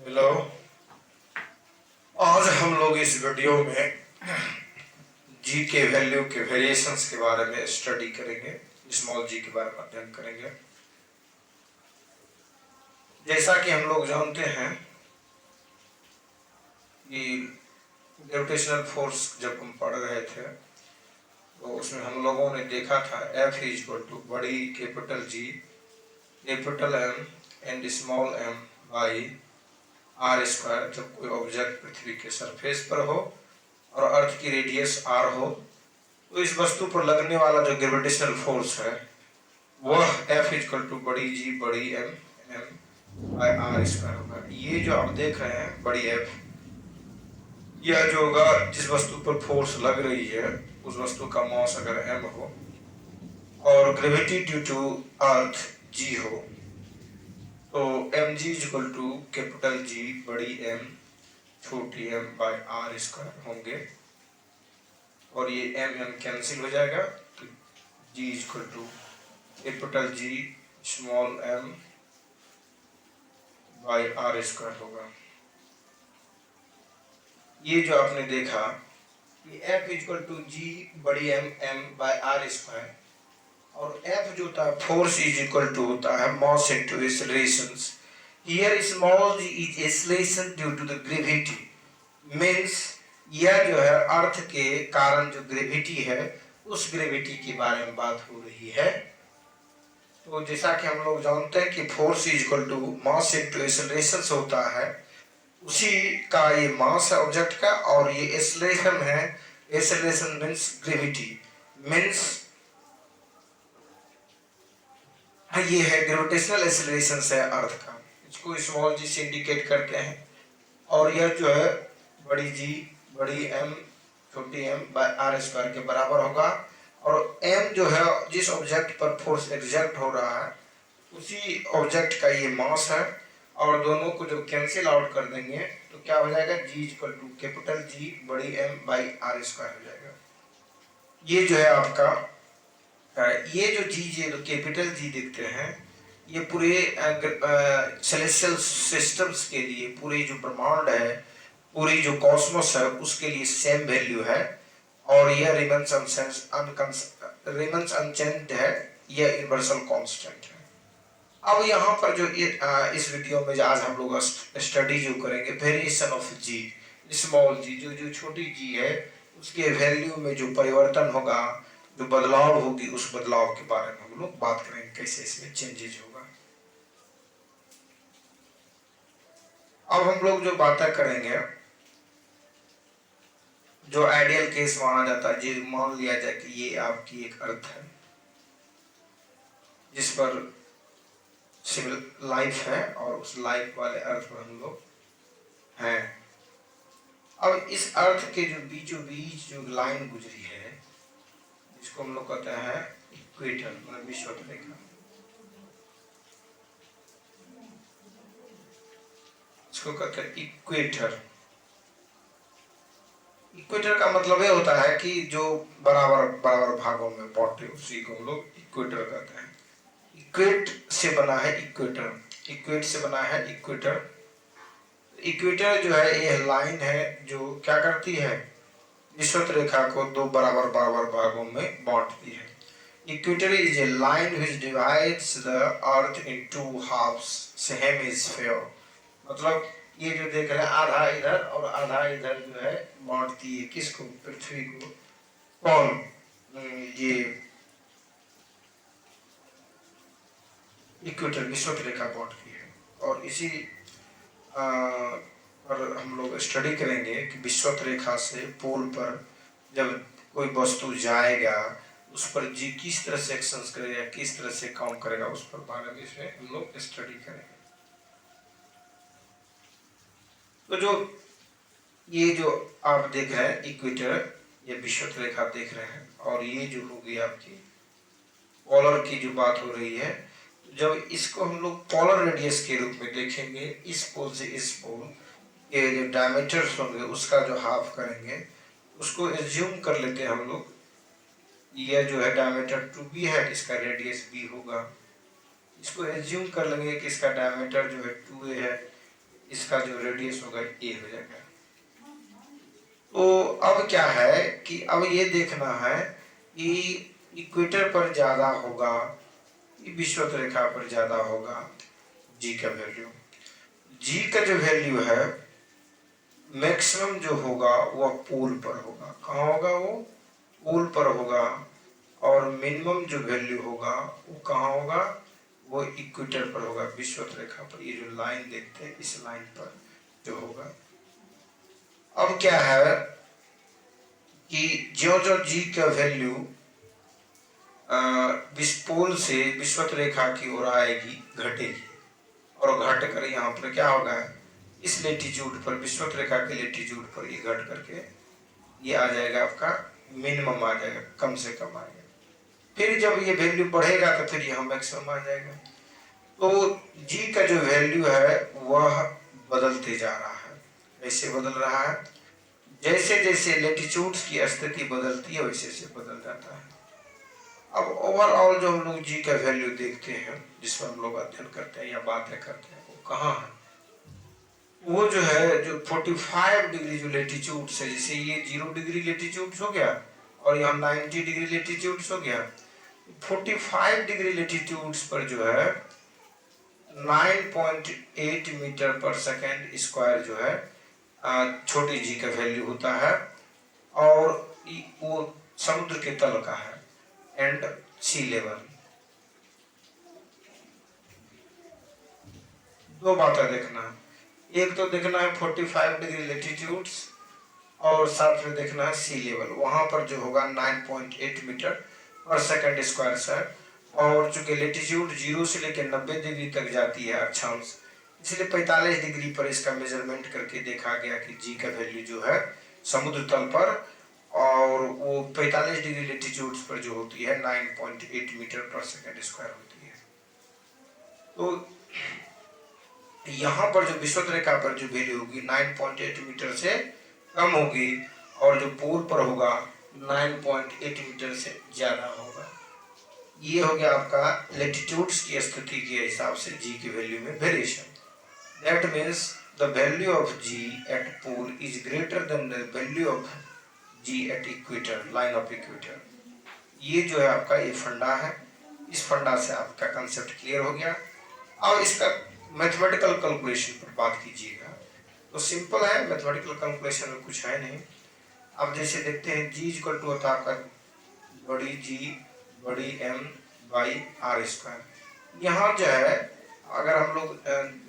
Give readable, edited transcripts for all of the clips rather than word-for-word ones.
Hello. आज हम लोग इस वीडियो में जी के वैल्यू के वेरिएशंस के बारे में स्टडी करेंगे, स्मॉल जी के बारे में अध्ययन करेंगे। जैसा कि हम लोग जानते हैं कि ग्रेविटेशनल फोर्स जब हम पढ़ रहे थे तो उसमें हम लोगों ने देखा था F इज इक्वल टू बड़ी capital G capital M and small m by are square जब कोई ऑब्जेक्ट पृथ्वी के सरफेस पर हो और अर्थ की रेडियस r हो तो इस वस्तु पर लगने वाला जो ग्रेविटेशनल फोर्स है वह F इक्वल टू बड़ी G बड़ी M बाई आर स्क्वायर होगा। ये जो आप देख रहे हैं बड़ी F, यह जो होगा जिस वस्तु पर फोर्स लग रही है उस वस्तु का मास अगर M हो और gravity due to earth G हो तो mg equal to capital G बड़ी M छोटी m बाई आर स्क्वायर होंगे और ये m कैंसिल हो जाएगा तो G equal to capital G small m by are square होगा। ये जो आपने देखा कि F इक्वल टू G बड़ी M बाई आर स्क्वायर और F जो था फोर्स इज इक्वल टू होता है mass into acceleration. Here small g is acceleration due to the gravity, means यह जो है अर्थ के कारण जो ग्रेविटी है उस ग्रेविटी के बारे में बात हो रही है। तो जैसा कि हम लोग जानते हैं कि force is equal to mass into acceleration होता है, उसी का ये मास है ऑब्जेक्ट का और ये एक्सेलरेशन है। एक्सेलरेशन मींस ग्रेविटी, मींस ये है ग्रेविटेशनल एक्सेलरेशन है अर्थ का, इसको स्मॉल जी से इंडिकेट करते हैं। और यह जो है बड़ी जी बड़ी M छोटी m बाय आर स्क्वायर के बराबर होगा और m जो है जिस ऑब्जेक्ट पर फोर्स एग्जर्ट हो रहा है उसी ऑब्जेक्ट का ये मास है और दोनों को जब कैंसिल आउट कर देंगे तो क्या हो जाएगा G equal to capital G बड़ी M बाई आर स्क्वायर हो जाएगा। ये जो है आपका ये जो जी जो कैपिटल जी देखते हैं ये पूरे सेलेस्टियल सिस्टम्स के लिए, पूरे जो ब्रह्मांड है, पूरी जो कॉस्मोस है उसके लिए सेम वैल्यू है और यह रिमेंस अनचेंज्ड है, यह यूनिवर्सल कांस्टेंट है। अब यहाँ पर जो इस वीडियो में आज हम लोग स्टडी जो करेंगे वेरिएशन ऑफ जी स्मॉल जी, जो छोटी जी है उसके वैल्यू में जो परिवर्तन होगा, जो बदलाव होगी, उस बदलाव के बारे में हम लोग बात करेंगे कैसे इसमें चेंजेस होगा। अब हम लोग जो बातें करेंगे, जो आइडियल केस माना जाता है, जी मान लिया जाए कि ये आपकी एक अर्थ है जिस पर सिविल लाइफ है और उस लाइफ वाले अर्थ पर हम लोग हैं। अब इस अर्थ के जो बीचों बीच जो लाइन गुजरी है जिसको हम लोग कहते हैं इक्वेटर, मतलब विषुवत रेखा, इसको कहते हैं इक्वेटर। इक्वेटर का मतलब ये होता है कि जो बराबर बराबर भागों में बांटे उसी को हम लोग इक्वेटर कहते हैं। इक्वेट से बना है इक्वेटर, इक्वेट से बना है इक्वेटर। इक्वेटर जो है ये लाइन है जो क्या करती है, विषुवत रेखा को दो बराबर बराबर भागों में बांटती है। Equator is a line which divides the earth in two halves same hemisphere, मतलब ये जो देख रहे हैं आधा इधर और आधा इधर जो है बांटती है किसको, पृथ्वी को। कौन, ये इक्वेटर विषुवत रेखा बांटती है। और इसी पर हम लोग स्टडी करेंगे कि विषुवत रेखा से पोल पर जब कोई वस्तु जाएगा उस पर जी किस तरह से एक्शन करेगा, किस तरह से काम करेगा, उस पर बारे में इसमें हम लोग स्टडी करेंगे। तो जो ये जो आप देख रहे हैं इक्वेटर, ये विषुवत रेखा देख रहे हैं और ये जो होगी आपकी पोलर की जो बात हो रही है, जब इसको हम लोग पोलर रेडियस के रूप में देखेंगे, इस पोल से इस पोल के जो डायमीटर्स होंगे उसका जो हाफ करेंगे, उसको एज्यूम कर लेते हैं हम लोग, यह जो है डायमीटर 2b है, इसका रेडियस b होगा। इसको एज्यूम कर लेंगे कि इसका डायमीटर जो है 2a है, इसका जो रेडियस होगा ए हो जाएगा। तो अब क्या है कि अब ये देखना है कि इक्वेटर पर ज्यादा होगा, विषुवत रेखा पर ज्यादा होगा जी का वैल्यू। जी का जो वैल्यू है मैक्सिमम जो होगा वह पोल पर होगा। कहाँ होगा? वो पोल पर होगा। और मिनिमम जो वैल्यू होगा वो कहाँ होगा? वो इक्वेटर पर होगा, विषुवत रेखा पर। ये जो लाइन देखते हैं इस लाइन पर जो होगा। अब क्या है कि जो जो जी का वैल्यू पोल से विषुवत रेखा की ओर आएगी घटेगी, और घट कर यहाँ पर क्या होगा? इस लेटीट्यूड पर, विषुवत रेखा के लेटीट्यूड पर ये घट करके ये आ जाएगा आपका मिनिमम आ जाएगा, कम से कम आएगा। फिर जब ये वैल्यू बढ़ेगा तो फिर यहाँ मैक्सिमम आ जाएगा। तो जी का जो वैल्यू है वह बदलते जा रहा है। कैसे बदल रहा है? जैसे जैसे लेटीट्यूड्स की स्थिति बदलती है वैसे वैसे बदल जाता है। अब ओवरऑल जो हम लोग जी का वैल्यू देखते हैं, जिस पर हम लोग अध्ययन करते हैं या बातें करते हैं, वो कहाँ है? वो जो है जो 45 डिग्री जो लेटीट्यूड से, जैसे ये 0 डिग्री लेटीट्यूड हो गया और यहाँ 90 डिग्री लेटीट्यूड हो गया, 45 डिग्री लेटीट्यूड पर जो है 9.8 मीटर पर सेकेंड स्क्वायर जो है छोटी जी का वैल्यू होता है, और वो समुद्र के तल का है एंड सी लेवल। दो बातें देखना है, एक तो देखना है 45 डिग्री लेटीट्यूड और साथ में देखना है सी लेवल। वहां पर जो होगा 9.8 मीटर पर सेकंड स्क्वायर से, और चूंकि लेटीट्यूड 0 से लेकर 90 डिग्री तक जाती है अक्षांश, इसलिए 45 डिग्री पर इसका मेजरमेंट करके देखा गया कि जी का वैल्यू जो है समुद्र तल पर, और वो 45 डिग्री लेटीट्यूड पर जो होती है 9.8 मीटर पर सेकंड स्क्वायर होती है। तो यहाँ पर जो विषुवत रेखा पर जो वैल्यू होगी 9.8 मीटर से कम होगी, और जो पोल पर होगा 9.8 मीटर से ज्यादा होगा। ये हो गया आपका लेटीट्यूड्स की स्थिति के हिसाब से जी की वैल्यू में variation. That means the value of G at pole is greater than the value of G at equator, line of equator. ये जो है आपका ये फंडा है। इस फंडा से आपका कंसेप्ट क्लियर हो गया। अब इसका मैथमेटिकल कैलकुलेशन पर बात कीजिएगा तो सिंपल है, मैथमेटिकल कैलकुलेशन में कुछ है नहीं। अब जैसे देखते हैं जी इक्वल टू होता है आपका बड़ी जी बड़ी एम बाई आर स्क्वायर। यहाँ जो है अगर हम लोग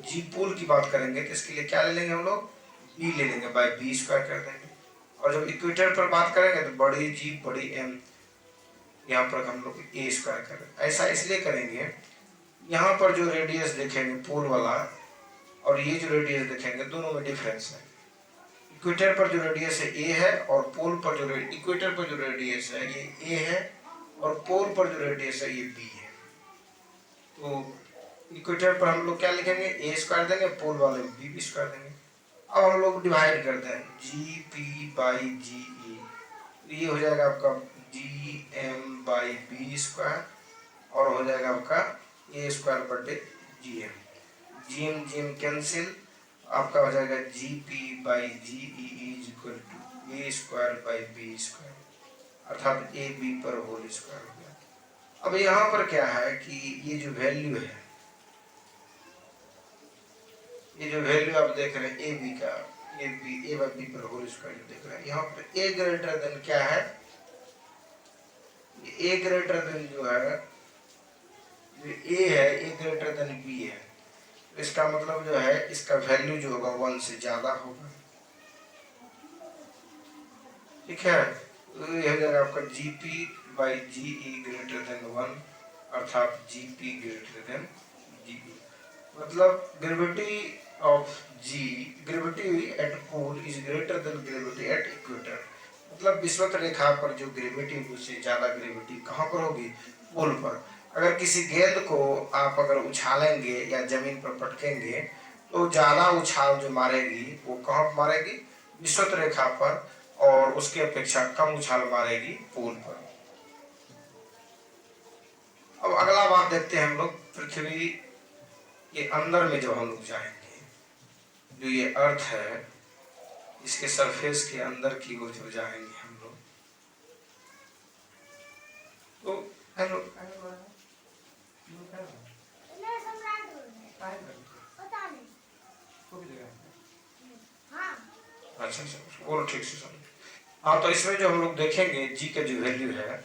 जी पोल की बात करेंगे तो इसके लिए क्या ले लेंगे हम लोग? बी ले लेंगे, बाई बी स्क्वायर कर देंगे। और जब इक्वेटर पर बात करेंगे तो बड़ी जी बड़ी एम, यहाँ पर हम लोग ए स्क्वायर करेंगे। ऐसा इसलिए करेंगे, यहाँ पर जो रेडियस देखेंगे पोल वाला और ये जो रेडियस देखेंगे दोनों में डिफरेंस है। इक्वेटर पर जो रेडियस है ए है, और पोल पर जो इक्वेटर पर जो रेडियस है ये ए है, और पोल पर जो रेडियस है ये बी है। तो इक्वेटर पर हम लोग क्या लिखेंगे? ए स्क्वायर देंगे, पोल वाले बी स्क्वायर देंगे। अब हम लोग डिवाइड करते हैं जी पी बाई जी ई, ये हो जाएगा आपका g m by b square, और हो जाएगा आपका ए स्क्वायर बटे g m. G m cancel, आपका हो जाएगा g p by g e is equal to a square by b square, अर्थात ए बी पर होल स्क्वायर हो गया। अब यहाँ पर क्या है कि ये जो वैल्यू है, ये जो वैल्यू आप देख रहे हैं ए बी का, ए बाई बी पर होल स्क्वायर जो देख रहे हैं, यहाँ पर ए ग्रेटर देन क्या है? ए ग्रेटर देन जो है ए है, ए ग्रेटर देन बी है। तो इसका मतलब जो है इसका वैल्यू जो होगा 1 से ज्यादा होगा। ठीक है, तो ये हो जाएगा आपका g p by g e greater than 1, अर्थात g p greater than g e. मतलब gravity of g, gravity at pole is greater than gravity at equator. मतलब विषुवत रेखा पर जो ग्रेविटी उससे ज्यादा ग्रेविटी कहाँ पर होगी? पोल पर। अगर किसी गेंद को आप अगर उछालेंगे या जमीन पर पटकेंगे तो ज्यादा उछाल जो मारेगी वो कहाँ मारेगी? विषुवत रेखा पर, और उसके अपेक्षा कम उछाल मारेगी पोल पर। अब अगला बात देखते हैं हम लोग पृथ्वी के अंदर में जब हम लोग जाएंगे, जो ये अर्थ है इसके सरफेस के अंदर की ओर जब जाएंगे हम लोग तो हेलो अच्छा अच्छा बोलो ठीक से समझ। हाँ तो इसमें जो हम लोग देखेंगे जी का जो वैल्यू है,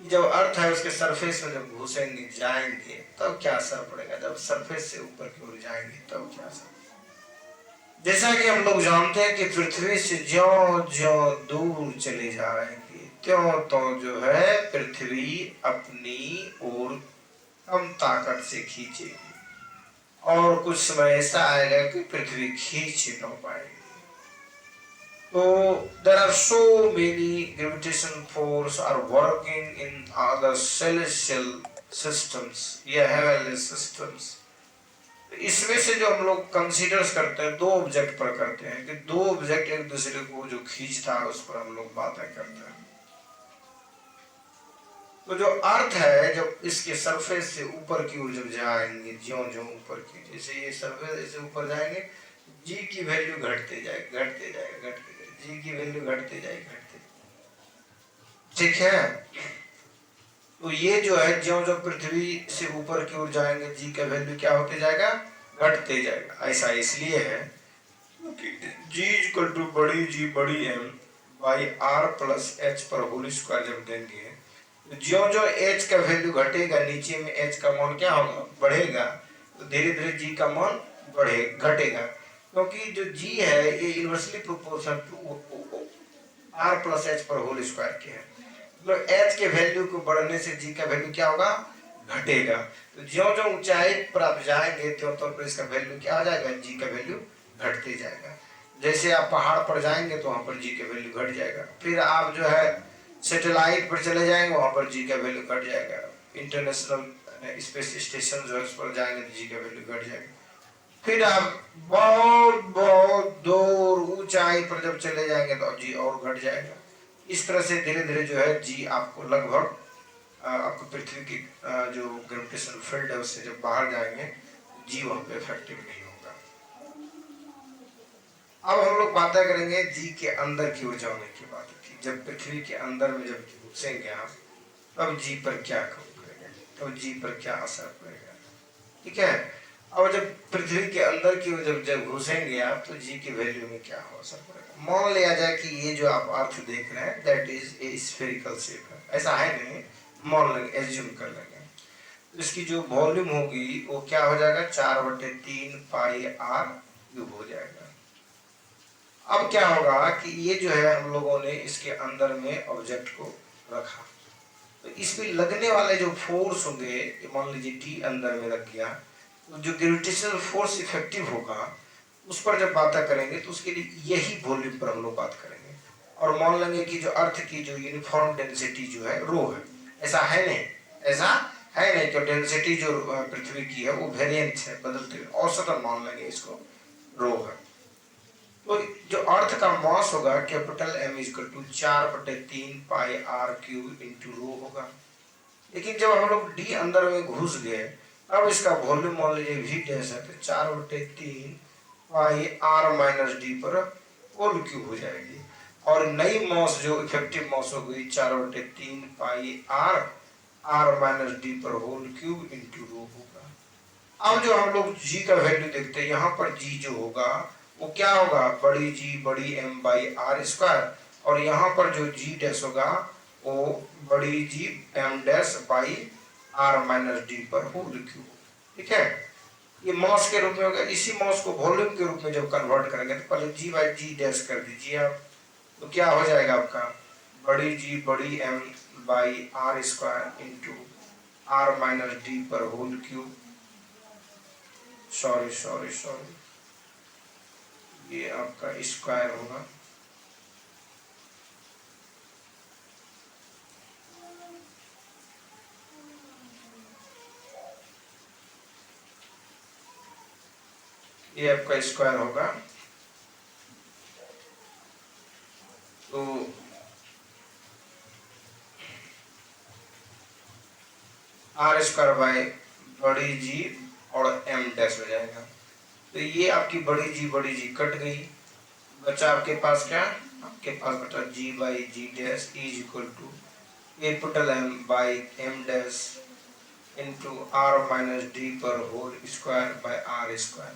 जब अर्थ है उसके सरफेस में जब घुसेंगे जाएंगे तब क्या असर पड़ेगा, जब सरफेस से ऊपर की ओर जाएंगे तब क्या असर। जैसा कि हम लोग जानते हैं कि पृथ्वी से ज्यों ज्यों दूर चले जाएंगे त्यों तो जो है पृथ्वी अपनी ओर कम ताकत से खींचेगी और कुछ समय ऐसा आएगा कि पृथ्वी खींच न पाएगी। तो there are so many gravitational force are working in other celestial systems या heavenly systems। इसमें से जो हम लोग कंसीडर करते हैं दो ऑब्जेक्ट पर करते हैं कि दो ऑब्जेक्ट एक दूसरे को जो खींचता है उस पर हम लोग बातें करते हैं। तो जो अर्थ है जब इसके सरफेस से ऊपर की ओर जब जाएंगे ज्यों ज्यों ऊपर की, जैसे ये सरफेस से ऊपर जाएंगे जी की वैल्यू घटते जाएगी घटते जाएगी घटते जाएगी, जी की वैल्यू घटते जाएगी घटते, ठीक है। तो ये जो है ज्यों ज्यों पृथ्वी से ऊपर की ओर जाएंगे जी का वैल्यू क्या होते जाएगा, घटते जाएगा। ऐसा इसलिए है क्योंकि जी इक्वल टू बड़ी जी बड़ी M by r plus H पर होल स्क्वायर जब देंगे तो ज्यों ज्यों एच का वैल्यू घटेगा नीचे में एच का मान क्या होगा, बढ़ेगा, तो धीरे धीरे जी का मान बढ़े घटेगा, क्योंकि जो जी है ये inversely proportional to R plus H पर होल स्क्वायर के है। मतलब एच के वैल्यू को बढ़ने से जी का वैल्यू क्या होगा, घटेगा। तो ज्यों ज्यों ऊंचाई पर आप जाएंगे त्यों त्यों पर इसका वैल्यू क्या हो जाएगा, जी का वैल्यू घटते जाएगा। जैसे आप पहाड़ पर जाएंगे तो वहां पर जी का वैल्यू घट जाएगा, फिर आप जो है सैटेलाइट पर चले जाएंगे वहां पर जी का वैल्यू घट जाएगा, इंटरनेशनल स्पेस स्टेशन जो है उस पर जाएंगे तो जी का वैल्यू घट जाएगा, फिर आप बहुत बहुत दूर ऊंचाई पर जब चले जाएंगे तो जी और घट जाएगा। इस तरह से धीरे धीरे जो है जी आपको लगभग आपको पृथ्वी की जो ग्रेविटेशनल फील्ड है उससे जब बाहर जाएंगे जी वहां पे इफेक्टिव नहीं होगा। अब हम लोग बातें करेंगे जी के अंदर की ओर जाने की बात की, जब पृथ्वी के अंदर में जब घुसेंगे आप तब जी पर क्या करेगा, तब जी पर क्या असर पड़ेगा, ठीक है। अब जब पृथ्वी के अंदर की ओर जब घुसेंगे आप तो जी की वैल्यू में क्या हो असर पड़ेगा। मान लिया जाए कि ये जो आप अर्थ देख रहे हैं that is a spherical shape है, ऐसा है नहीं, मान लेंगे एज्यूम कर लेंगे, तो इसकी जो वॉल्यूम होगी वो क्या हो जाएगा 4/3 पाई आर क्यूब हो जाएगा। अब क्या होगा कि ये जो है हम लोगों ने इसके अंदर में ऑब्जेक्ट को रखा तो इसमें लगने वाले जो फोर्स होंगे, मान लीजिए टी अंदर में रख गया, तो जो ग्रेविटेशनल फोर्स इफेक्टिव होगा उस पर जब बात करेंगे तो उसके लिए यही वॉल्यूम पर हम लोग बात करेंगे और मान लेंगे कि जो अर्थ की जो यूनिफॉर्म डेंसिटी जो है रो है, ऐसा है नहीं, ऐसा है नहीं कि डेंसिटी जो पृथ्वी की है वो वेरिएंट है, बदलते औसतन मान लेंगे इसको रो है। तो जो अर्थ का मास होगा capital M equal to 4/3 pi r cube into rho होगा। लेकिन जब हम लोग डी अंदर में घुस गए अब इसका वॉल्यूम मान लीजिए वी डैश है तो 4/3 पाई आर माइनस डी पर होल क्यूब हो जाएगी और नई मास जो इफेक्टिव मास हो गई 4/3 pi are are minus D पर होल क्यूब इंटू रो होगा। अब जो हम लोग जी का वैल्यू देखते हैं यहाँ पर जी जो होगा वो क्या होगा, बड़ी जी बड़ी एम बाई आर स्क्वायर और यहाँ पर जो जी डैश होगा वो बड़ी G M dash by r minus D पर होल क्यूब, ठीक है। ये मास के रूप में होगा, इसी मास को वॉल्यूम के रूप में जब कन्वर्ट करेंगे तो पहले जी बाई जी डैश कर दीजिए आप, तो क्या हो जाएगा आपका बड़ी जी बड़ी M by are square into R minus D पर whole cube, sorry sorry sorry ये आपका स्क्वायर होगा, ये आपका स्क्वायर होगा। तो आर स्क्वायर बाई बड़ी जी और एम डैश हो जाएगा। तो ये आपकी बड़ी जी कट गई, बचा आपके पास क्या, आपके पास बचा g by g dash is equal to capital M by M dash into R minus D पर whole square by R square.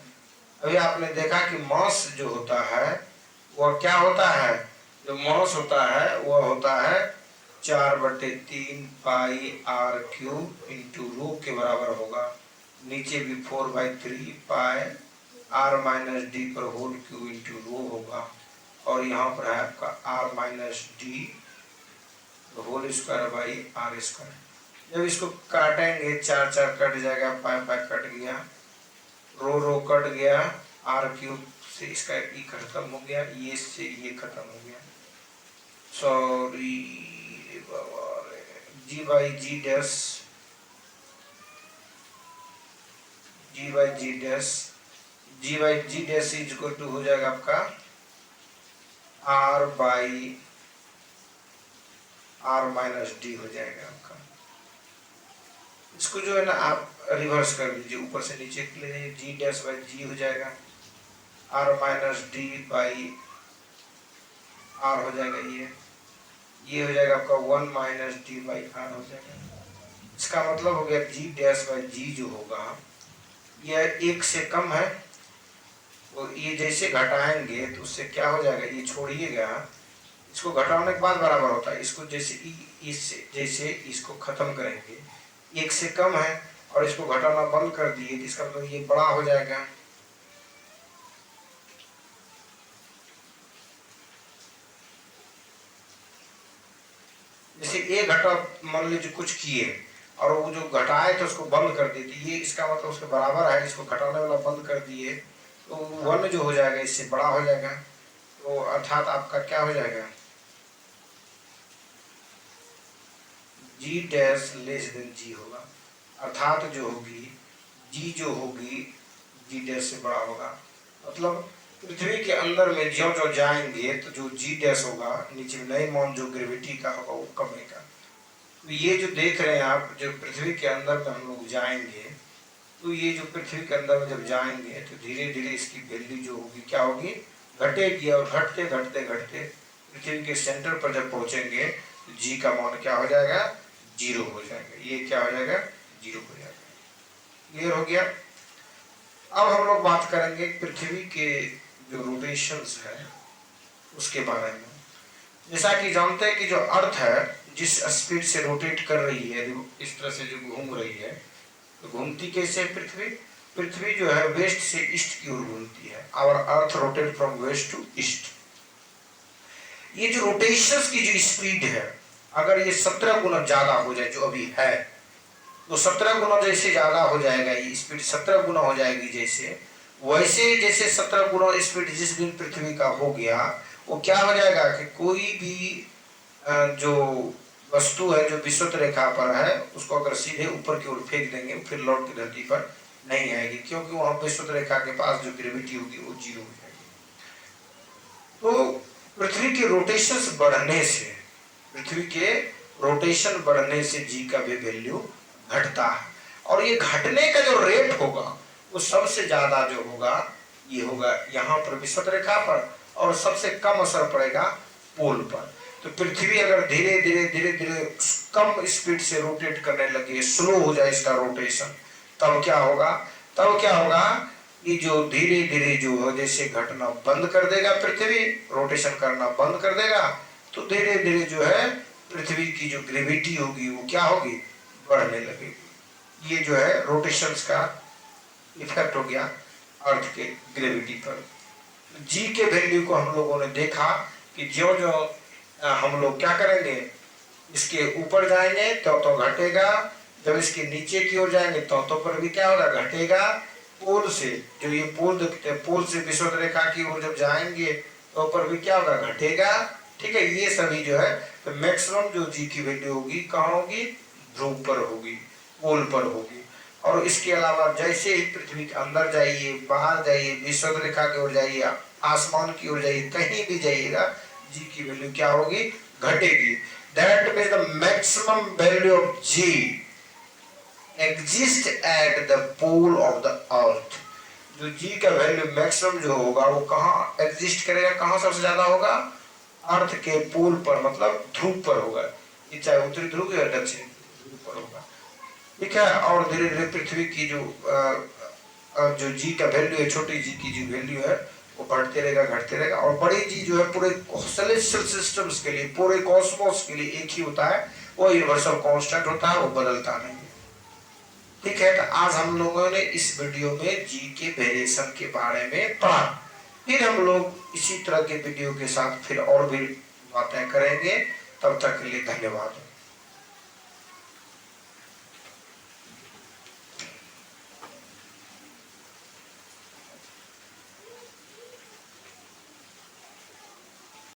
अभी आपने देखा कि मास जो होता है वह क्या होता है, जो मास होता है वह होता है 4/3 pi r cube into rho के बराबर होगा, नीचे भी 4/3 पाई आर माइनस डी पर होल क्यूब इंटू रो होगा, और यहाँ पर है आपका r minus d whole square by are square. जब इसको काटेंगे 4 कट जाएगा, पाई पाई कट गया, रो कट गया, आर क्यूब से इसका ई खत्म हो गया, ये से ये खत्म हो गया, sorry g by g dash is equal to हो जाएगा आपका r by r minus d हो जाएगा आपका। इसको जो है ना आप रिवर्स कर दीजिए, ऊपर से नीचे के लिए जी डैश बाई जी हो जाएगा, r minus d by r हो जाएगा, ये हो जाएगा आपका 1 माइनस डी बाई आर हो जाएगा। इसका मतलब हो गया जी डैश बाई जी जो होगा यह 1 से कम है, और ये जैसे घटाएंगे तो उससे क्या हो जाएगा, ये छोड़िएगा, इसको घटाने के बाद बराबर होता है, इसको जैसे इसको खत्म करेंगे 1 से कम है और इसको घटाना बंद कर दिए तो इसका मतलब ये बड़ा हो जाएगा। जैसे ए घटा मान लीजिए कुछ किए और वो जो घटाए थे उसको बंद कर दिए, तो ये इसका मतलब उसके बराबर है, इसको घटाने वाला बंद कर दिए तो 1 जो हो जाएगा इससे बड़ा हो जाएगा, तो अर्थात आपका क्या हो जाएगा जी डैश लेस देन जी होगा, अर्थात जो होगी जी जो होगी जी डैश से बड़ा होगा। मतलब पृथ्वी के अंदर में ज्यों ज्यों जाएंगे तो जो जी डैश होगा नीचे में नए मान जो ग्रेविटी का होगा वो कमेगा। तो ये जो देख रहे हैं आप, जो पृथ्वी के अंदर में हम लोग जाएंगे, तो ये जो पृथ्वी के अंदर में जब जाएंगे तो धीरे धीरे इसकी वैल्यू जो होगी क्या होगी, घटेगी, और घटते घटते घटते पृथ्वी के सेंटर पर जब पहुंचेंगे तो जी का मान क्या हो जाएगा, 0 हो जाएगा, ये क्या हो जाएगा 0 हो जाएगा। क्लियर हो गया। अब हम लोग बात करेंगे पृथ्वी के जो रोटेशंस है उसके बारे में। जैसा कि जानते हैं कि जो अर्थ है जिस स्पीड से रोटेट कर रही है, इस तरह से जो घूम रही है, तो घूमती कैसे है पृथ्वी जो है वेस्ट से ईस्ट की ओर घूमती है, और earth rotate from west to east. ये जो रोटेशंस की जो स्पीड है अगर ये 17 गुना ज्यादा हो जाए जो अभी है, तो 17 गुना जैसे ज्यादा हो जाएगा, ये स्पीड 17 गुना हो जाएगी, जैसे 17 गुना स्पीड जिस दिन पृथ्वी का हो गया वो क्या हो जाएगा कि कोई भी जो वस्तु है जो विषुवत रेखा पर है उसको अगर सीधे ऊपर की ओर फेंक देंगे फिर लौट के धरती पर नहीं आएगी, क्योंकि वहां विषुवत रेखा के पास जो ग्रेविटी होगी वो 0 हो जाएगी। तो पृथ्वी के रोटेशन बढ़ने से जी का भी वैल्यू घटता है, और ये घटने का जो रेट होगा वो सबसे ज्यादा जो होगा ये होगा यहाँ पर विषुवत रेखा पर, और सबसे कम असर पड़ेगा पोल पर। तो पृथ्वी अगर धीरे धीरे कम स्पीड से रोटेट करने लगे, स्लो हो जाए इसका रोटेशन, तब क्या होगा कि जो धीरे धीरे जो जैसे घटना बंद कर देगा, पृथ्वी रोटेशन करना बंद कर देगा, तो धीरे धीरे जो है पृथ्वी की जो ग्रेविटी होगी वो क्या होगी, बढ़ने लगेगी। ये जो है रोटेशंस का इफेक्ट हो गया अर्थ के ग्रेविटी पर। जी के वैल्यू को हम लोगों ने देखा कि जो हम लोग क्या करेंगे, इसके ऊपर जाएंगे तो घटेगा, जब इसके नीचे की ओर जाएंगे तो पर भी क्या होगा, घटेगा। पोल से जो ये पोल देखते हैं, पोल से विषुवत रेखा की ओर जब जाएंगे तो पर भी क्या होगा, घटेगा। ठीक है, ये सभी जो है तो मैक्सिमम जो जी की वैल्यू होगी कहाँ होगी, ध्रुव पर होगी, पोल पर होगी। और इसके अलावा जैसे ही पृथ्वी के अंदर जाइए, बाहर जाइए, विषुवत रेखा की ओर जाइए, आसमान की ओर जाइए, कहीं भी जाइएगा जी की वैल्यू क्या होगी, घटेगी। That means the maximum value of G exist at the pole of the earth. जो जी का वैल्यू मैक्सिमम जो होगा वो कहाँ एग्जिस्ट करेगा, कहाँ सबसे ज्यादा होगा, अर्थ के पोल पर, मतलब ध्रुव पर होगा। ये चाहे उत्तरी ध्रुव या दक्षिणी ध्रुव पर होगा, ठीक है। और धीरे धीरे पृथ्वी की जो जी का वैल्यू है, छोटी जी की जो वैल्यू है वो बढ़ते रहेगा, घटते रहेगा। और बड़ी जी जो है पूरे सेलेस्टियल सिस्टम्स के लिए, पूरे कॉस्मोस के लिए एक ही होता है, वो यूनिवर्सल कांस्टेंट होता है, वो बदलता नहीं है, ठीक है। तो आज हम लोगों ने इस वीडियो में जी के वेरिएशन के बारे में पढ़ा। फिर हम लोग इसी तरह के वीडियो के साथ फिर और भी बातें करेंगे। तब तक के लिए धन्यवाद।